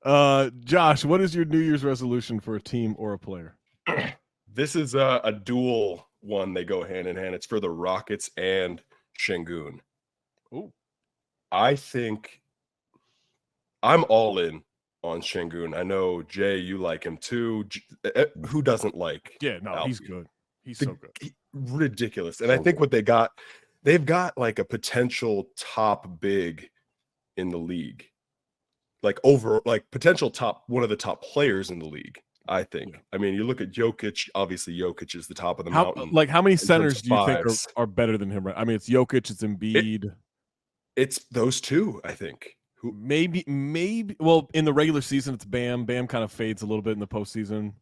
Josh, what is your New Year's resolution for a team or a player? This is a dual one. They go hand in hand. It's for the Rockets and Sengun. Oh, I think I'm all in on Sengun. I know, Jay, you like him too. Who doesn't like he's good. He's so good. Ridiculous. And I think what they've got like a potential top big in the league. Like potential one of the top players in the league, I think. Yeah. I mean, you look at Jokic, obviously Jokic is the top of the mountain. Like how many centers do you think are better than him? Right? I mean, it's Jokic, it's Embiid. It's those two, I think. Maybe. Well, in the regular season, it's Bam. Bam kind of fades a little bit in the postseason.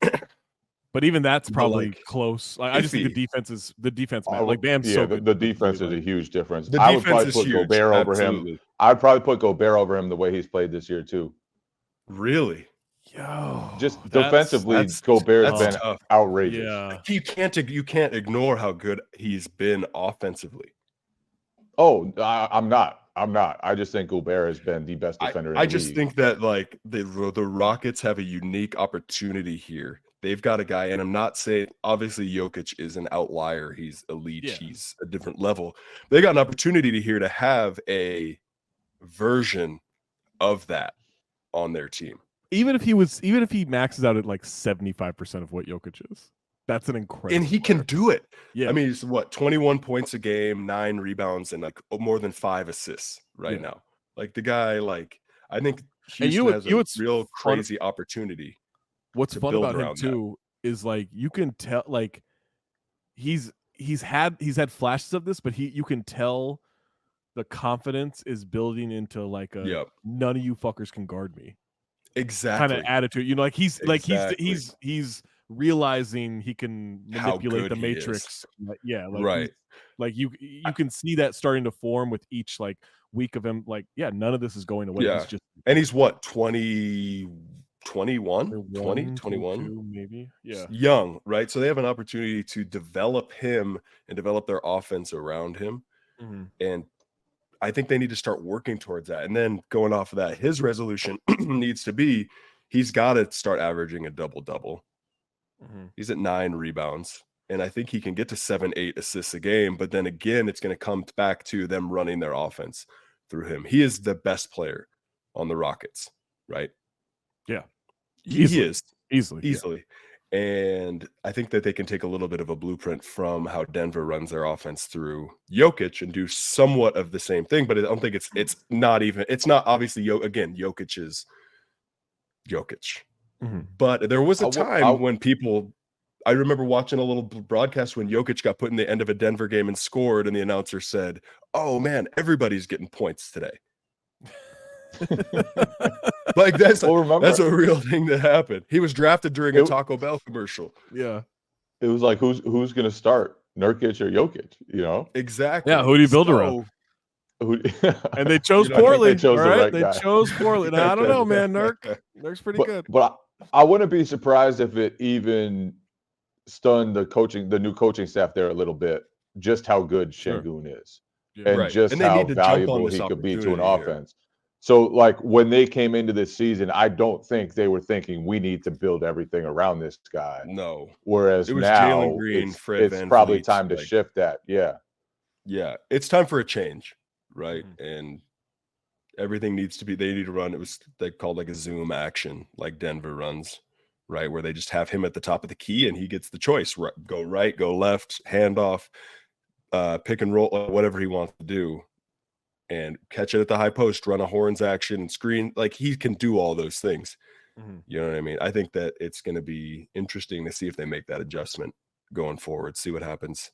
But even that's probably close. Like, I just think the defense, man. Like Bam's so good. The defense is a huge difference. I would probably put Gobert over him. I'd probably put Gobert over him the way he's played this year too. Really? Yo, just defensively, Gobert's been outrageous. Yeah. You can't ignore how good he's been offensively. Oh, I'm not. I just think Gobert has been the best defender in the league. I just think that like the Rockets have a unique opportunity here. They've got a guy, and I'm not saying obviously Jokic is an outlier. He's elite. Yeah. He's a different level. They got an opportunity here to have a version of that on their team. Even if he maxes out at like 75% of what Jokic is, that's an incredible. And he can do it. Yeah. I mean, he's 21 points a game, 9 rebounds, and like more than 5 assists now. Like the guy, like I think Houston has a real crazy opportunity. What's fun about him too is like you can tell like he's had flashes of this, but you can tell the confidence is building into like a none of you fuckers can guard me. Exactly. Kind of attitude. You know, like he's realizing he can manipulate the matrix. Yeah, like right. Like you can see that starting to form with each like week of him. Like, none of this is going away. Yeah. And he's what, 21, maybe. Yeah. Young, right? So they have an opportunity to develop him and develop their offense around him. Mm-hmm. And I think they need to start working towards that. And then going off of that, his resolution needs to be he's got to start averaging a double-double. Mm-hmm. He's at 9 rebounds. And I think he can get to 7-8 assists a game. But then again, it's going to come back to them running their offense through him. He is the best player on the Rockets, right? Yeah. He is. Easily. Yeah. And I think that they can take a little bit of a blueprint from how Denver runs their offense through Jokic and do somewhat of the same thing. But I don't think it's not obviously Jokic is Jokic. Mm-hmm. But there was a time when I remember watching a little broadcast when Jokic got put in the end of a Denver game and scored, and the announcer said, "Oh man, everybody's getting points today." Like that's a real thing that happened. He was drafted during a Taco Bell commercial. Yeah. It was like who's going to start, Nurkic or Jokic, you know? Exactly. Yeah, who do you build around? And they chose poorly. They chose poorly. Now, I don't know, man. Nurk's pretty good. But I wouldn't be surprised if it even stunned the new coaching staff there a little bit, just how good Sengun is. Yeah, and just how valuable he could be to an offense. So, like, when they came into this season, I don't think they were thinking we need to build everything around this guy. No. Whereas now it's probably time to shift that. Yeah. Yeah. It's time for a change, right? Mm-hmm. And everything they need to run. They called like a Zoom action, like Denver runs, right? Where they just have him at the top of the key and he gets the choice. Go right, go left, handoff, pick and roll, whatever he wants to do. And catch it at the high post, run a horns action and screen. Like he can do all those things. Mm-hmm. You know what I mean? I think that it's going to be interesting to see if they make that adjustment going forward, see what happens.